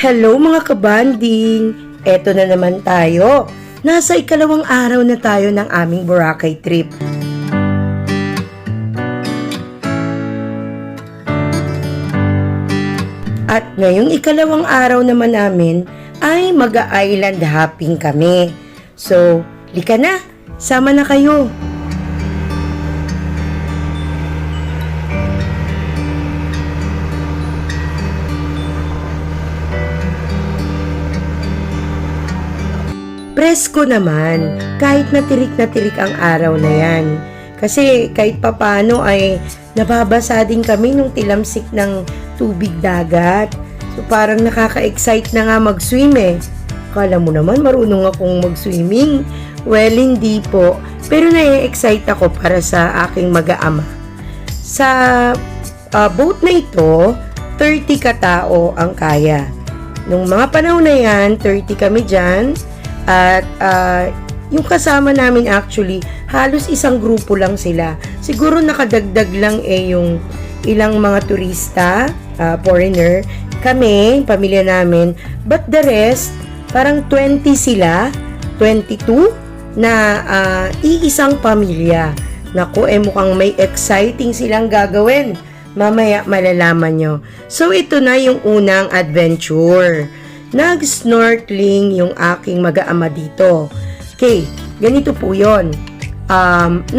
Hello mga kabanding! Eto na naman tayo. Nasa ikalawang araw na tayo ng aming Boracay trip. At ngayong ikalawang araw naman namin ay mag-island hopping kami. So, lika na! Sama na kayo! Presko naman, kahit natirik ang araw na yan. Kasi kahit papano ay nababasa din kami nung tilamsik ng tubig dagat. So parang nakaka-excite na nga mag-swim eh. Akala mo naman marunong akong mag-swimming. Well, hindi po. Pero na-excite ako para sa aking mag-aama. Sa boat na ito, 30 katao ang kaya. Nung mga panahon na yan, 30 kami dyan. At yung kasama namin actually, halos isang grupo lang sila. Siguro nakadagdag lang yung ilang mga turista, foreigner. Kami, pamilya namin. But the rest, parang 20 sila, 22 na iisang pamilya. Naku, mukhang may exciting silang gagawin. Mamaya malalaman nyo. So ito na yung unang adventure. Nag-snorkeling yung aking mag-aama dito. Okay, ganito po yun. 900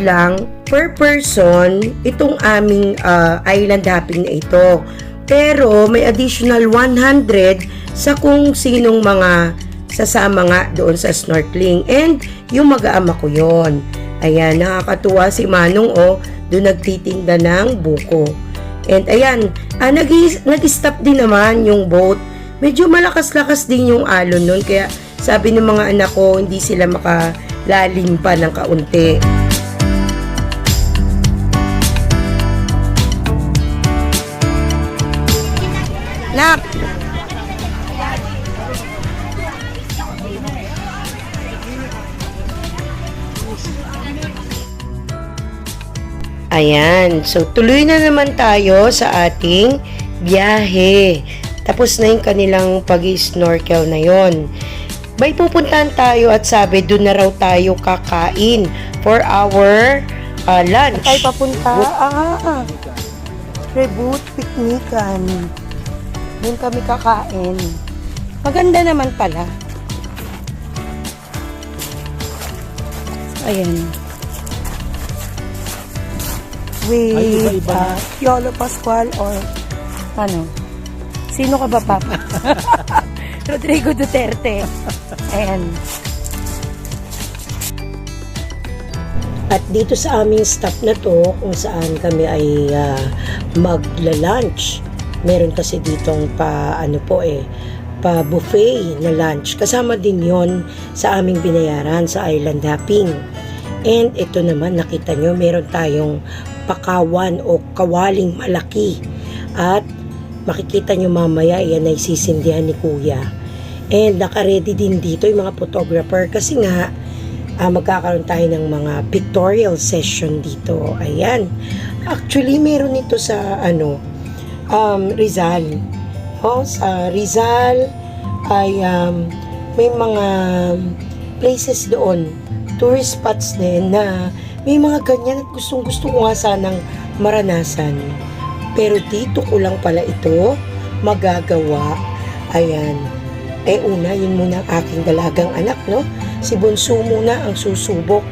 lang per person itong aming island hopping na ito. Pero may additional 100 sa kung sinong mga sasama nga doon sa snorkeling. And yung mag-aama ko yun. Ayan, nakakatuwa si Manong doon nagtitinda ng buko. And ayan, nag-stop din naman yung boat. Medyo malakas-lakas din yung alon nun, kaya sabi ng mga anak ko, hindi sila makalalim pa ng kaunti. Nak! Ayan, so tuloy na naman tayo sa ating biyahe. Tapos na yung kanilang pag-snorkel na yon. May pupuntahan tayo at sabi doon na raw tayo kakain for our lunch. Tayo papunta? Reboot Picnican. Doon kami kakain. Maganda naman pala. Ayan. With Yolo Pascual or ano? Sino ka ba, Papa? Rodrigo Duterte. Ayan. At dito sa aming stop na to, kung saan kami ay magla-lunch. Meron kasi ditong pa buffet na lunch. Kasama din yon sa aming binayaran sa island hopping. And ito naman, nakita nyo, meron tayong pakawan o kawaling malaki. At makikita nyo mamaya, yan ay sisindihan ni Kuya. And naka-ready din dito yung mga photographer kasi nga magkakaroon tayo ng mga pictorial session dito. Ayan. Actually, meron ito sa Rizal. Sa Rizal ay may mga places doon, tourist spots din na may mga ganyan at gustong-gusto ko nga sanang maranasan. Pero dito ko lang pala ito magagawa. Ayan. Una, yun muna ang aking dalagang anak, no? Si Bunso muna ang susubok.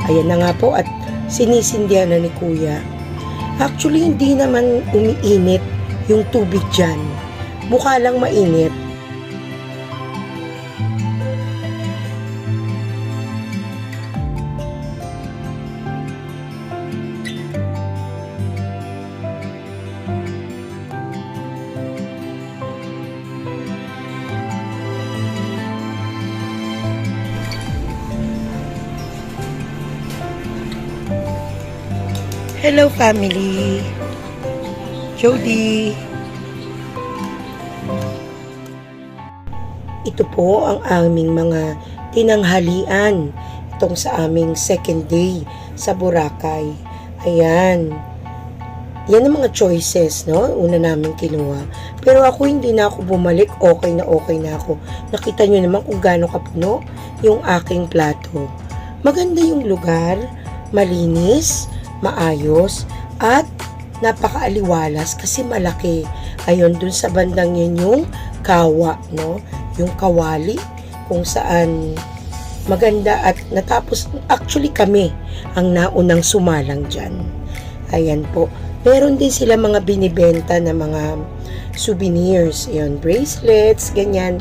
Ayan na nga po at sinisindihan na ni Kuya. Actually, hindi naman umiinit yung tubig dyan. Mukha lang mainit. Hello family. Jody. Ito po ang aming mga tinanghalian itong sa aming second day sa Boracay. Ayan. Yan ang mga choices, no? Una namin kinuha. Pero ako hindi na ako bumalik, okay na ako. Nakita nyo naman kung gaano kapuno yung aking plato. Maganda yung lugar, malinis, maayos, at napakaaliwalas kasi malaki. Ayun, dun sa bandang yun yung kawa, no? Yung kawali, kung saan maganda at natapos, actually kami ang naunang sumalang dyan. Ayan po. Meron din sila mga binibenta na mga souvenirs, yun, bracelets, ganyan.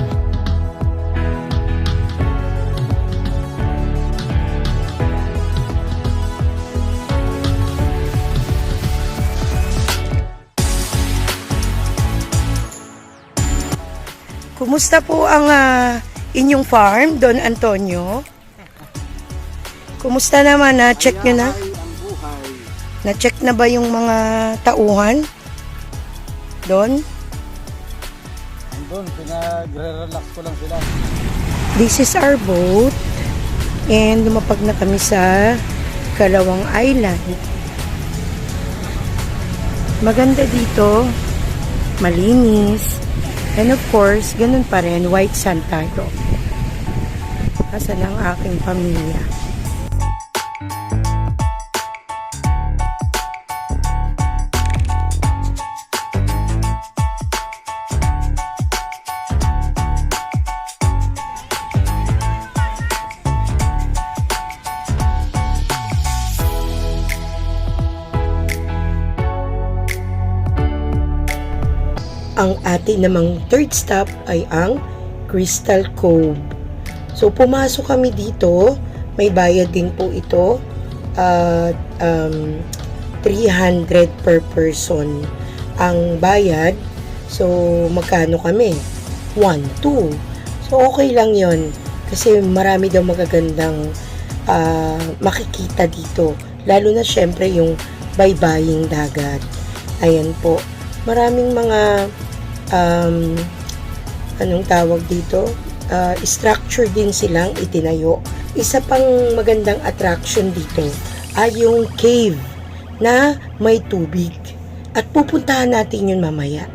Kumusta po ang inyong farm, Don Antonio? Kumusta naman? Na-check nyo na? Na-check na ba yung mga tauhan? Don? Doon, pinag-relax ko lang sila. This is our boat. And lumapag na kami sa Kalawang Island. Maganda dito. Malinis. And of course, ganun pa rin, white sand tayo. Asan ang aking pamilya? Ang ating namang third stop ay ang Crystal Cove. So, pumasok kami dito. May bayad din po ito. 300 per person ang bayad. So, magkano kami? 1-2. So, okay lang yon kasi marami daw magagandang makikita dito. Lalo na syempre yung baybaying dagat. Ayan po. Maraming mga anong tawag dito? Structure din silang itinayo. Isa pang magandang attraction dito ay yung cave na may tubig. At pupuntahan natin yun mamaya.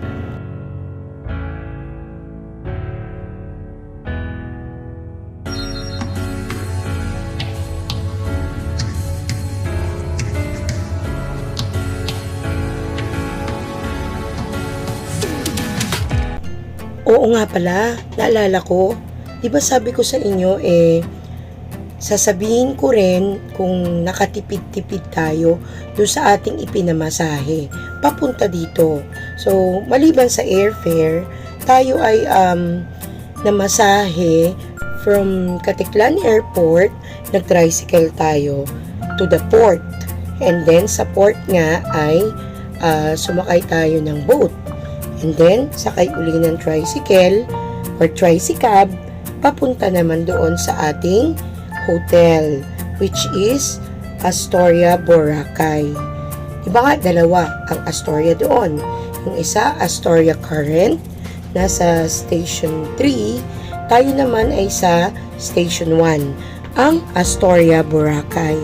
Oo nga pala, naalala ko, di ba sabi ko sa inyo, sasabihin ko rin kung nakatipid-tipid tayo doon sa ating ipinamasahe, papunta dito. So, maliban sa airfare, tayo ay namasahe from Caticlan Airport, nag-tricycle tayo to the port. And then, sa port nga ay sumakay tayo ng boat. And then, sakay uli ng tricycle or tricycab, papunta naman doon sa ating hotel, which is Astoria, Boracay. Diba nga, dalawa ang Astoria doon. Yung isa, Astoria Current, nasa Station 3. Tayo naman ay sa Station 1, ang Astoria, Boracay.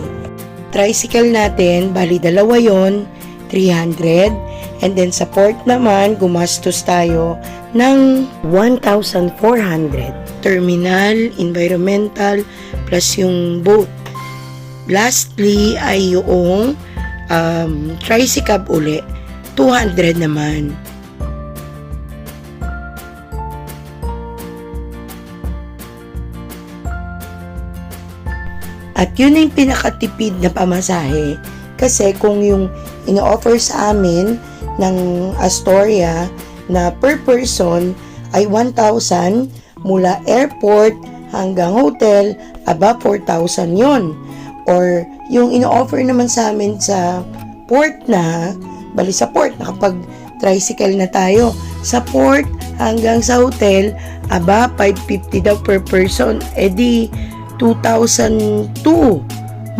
Tricycle natin, bali dalawa yon, 300. And then sa port naman, gumastos tayo ng 1,400. Terminal, environmental, plus yung boat. Lastly ay yung tricycab uli, 200 naman. At yun yung pinakatipid na pamasahe. Kasi kung yung ino-offer sa amin ng Astoria na per person ay 1,000 mula airport hanggang hotel, aba 4,000 yon. Or yung ino-offer naman sa amin sa port na, bali sa port, nakapag tricycle na tayo, sa port hanggang sa hotel, aba 550 daw per person, edi 2,002.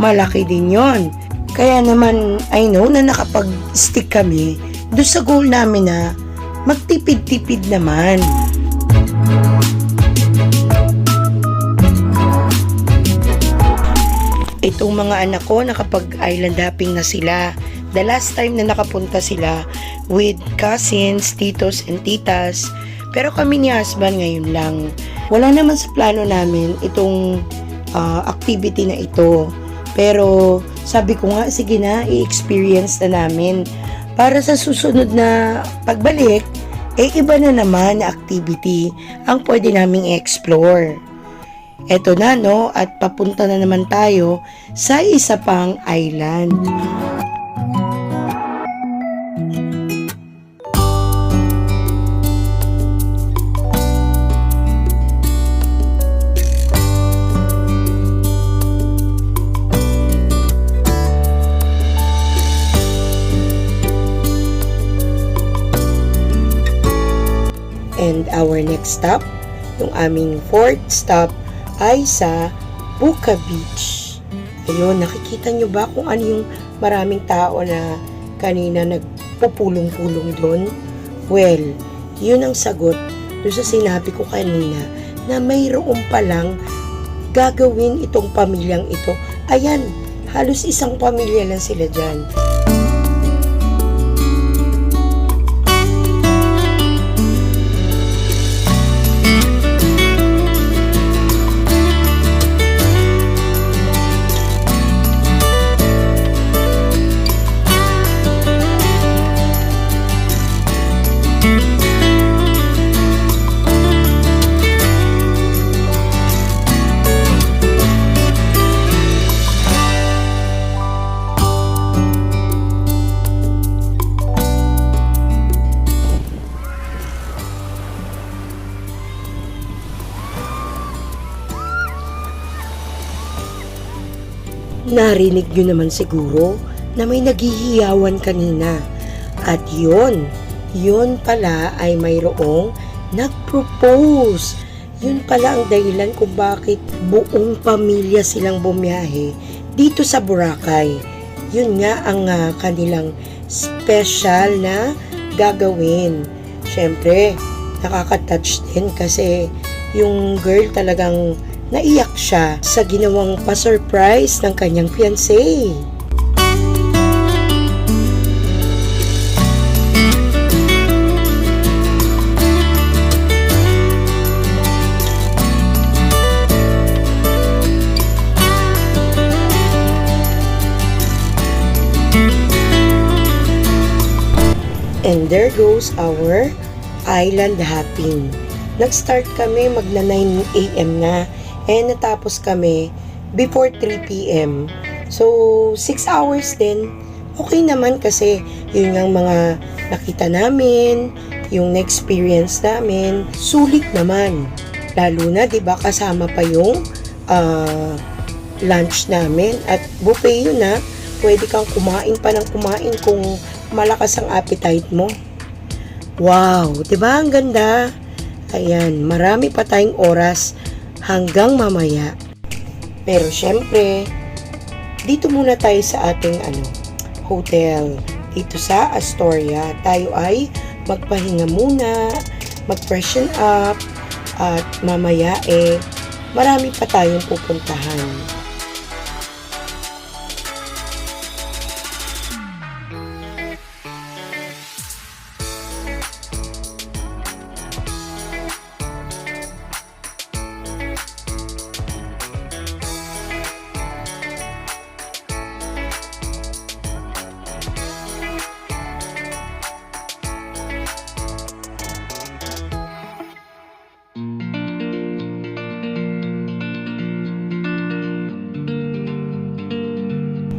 Malaki din yon. Kaya naman, I know na nakapag-stick kami doon sa goal namin na magtipid-tipid naman. Itong mga anak ko, nakapag-island hopping na sila. The last time na nakapunta sila with cousins, titos, and titas. Pero kami ni husband ngayon lang. Wala naman sa plano namin itong activity na ito. Pero sabi ko nga, sige na, i-experience na namin. Para sa susunod na pagbalik, iba na naman na activity ang pwede naming i-explore. Eto na, no? At papunta na naman tayo sa isa pang island. And our next stop, yung aming fourth stop, ay sa Buka Beach. Ayun, nakikita nyo ba kung ano yung maraming tao na kanina nagpupulong-pulong doon? Well, yun ang sagot doon sa sinabi ko kanina na mayroon palang gagawin itong pamilyang ito. Ayan, halos isang pamilya lang sila dyan. Narinig nyo naman siguro na may naghihiyawan kanina. At yun pala ay mayroong nag-propose. Yun pala ang dahilan kung bakit buong pamilya silang bumiyahe dito sa Boracay. Yun nga ang kanilang special na gagawin. Siyempre, nakaka-touch din kasi yung girl talagang naiyak siya sa ginawang pa-surprise ng kanyang fiancé. And there goes our island hopping. Nag-start kami magna 9 AM na. And natapos kami before 3 PM. So, 6 hours din. Okay naman kasi yun ang mga nakita namin, yung na-experience namin. Sulit naman. Lalo na, di ba, kasama pa yung lunch namin. At buffet yun na. Pwede kang kumain pa ng kumain kung malakas ang appetite mo. Wow, di ba? Ang ganda. Ayan, marami pa tayong oras hanggang mamaya. Pero syempre, dito muna tayo sa ating hotel. Dito sa Astoria, tayo ay magpahinga muna, mag-freshen up, at mamaya marami pa tayong pupuntahan.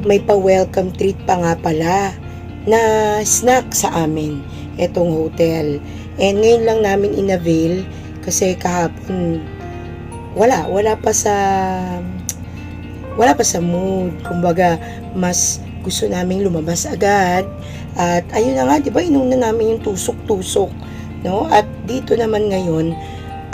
May pa-welcome treat pa nga pala na snack sa amin etong hotel. And ngayon lang namin in-avail kasi kahapon wala pa sa mood. Kumbaga, mas gusto naming lumabas agad. At ayun na nga, 'di ba, inuna namin yung tusok-tusok, no? At dito naman ngayon,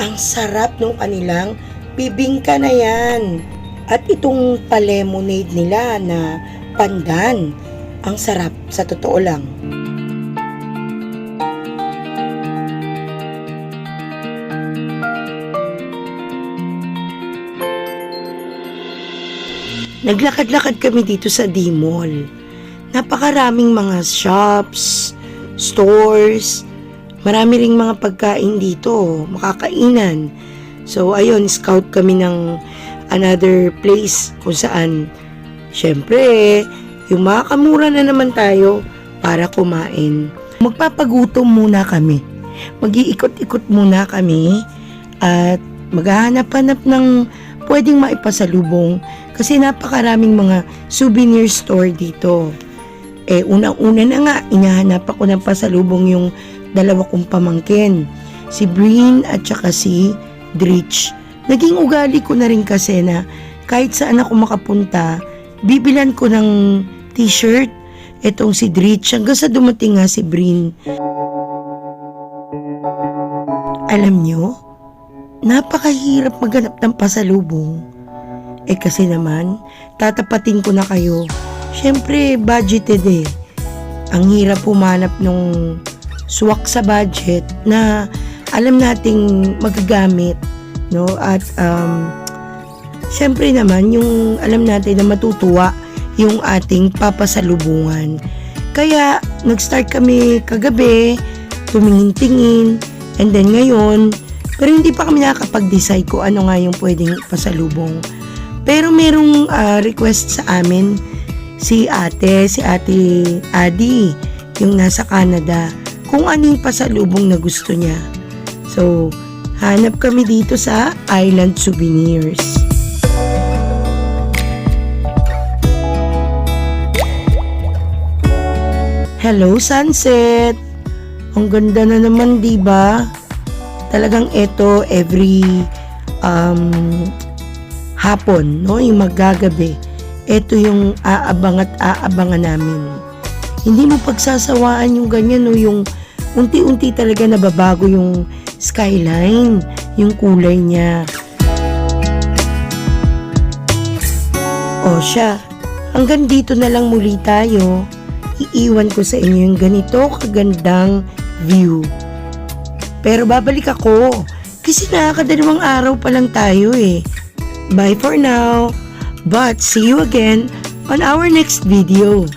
ang sarap ng kanilang bibingka na 'yan. At itong pa-lemonade nila na pandan, ang sarap sa totoo lang. Naglakad-lakad kami dito sa D-Mall. Napakaraming mga shops, stores, marami ring mga pagkain dito, makakainan. So ayun, scout kami ng another place kung saan syempre yung makakamura na naman tayo para kumain. Magpapagutom muna kami. Mag-iikot-ikot muna kami at maghahanap-hanap ng pwedeng maipasalubong kasi napakaraming mga souvenir store dito. Unang-una na nga, inahanap ako ng pasalubong yung dalawa kong pamangkin, si Breen at saka si Dritch. Naging ugali ko na rin kasi na kahit saan ako makapunta, bibilan ko ng t-shirt. Etong si Dritch, hanggang sa dumating nga si Breen. Alam nyo, napakahirap maghanap ng pasalubong. Kasi naman, tatapatin ko na kayo. Siyempre, budgeted eh. Ang hirap humanap nung swak sa budget na alam nating magagamit, no? At siyempre naman, yung alam natin na matutuwa yung ating papasalubungan. Kaya, nag-start kami kagabi, tumingin-tingin, and then ngayon, pero hindi pa kami nakakapag-decide kung ano nga yung pwedeng pasalubong. Pero merong request sa amin, si Ate Adi, yung nasa Canada, kung ano yung pasalubong na gusto niya. So, hanap kami dito sa Island Souvenirs. Hello, sunset! Ang ganda na naman, diba? Talagang ito, every hapon, no? Yung magagabi. Ito yung aabang at aabangan namin. Hindi mo pagsasawaan yung ganyan, no? Yung unti-unti talaga nababago yung skyline, yung kulay niya. O siya, hanggang dito na lang muli tayo. Iiwan ko sa inyo yung ganito kagandang view. Pero babalik ako kasi nakakadalawang araw pa lang tayo eh. Bye for now. But see you again on our next video.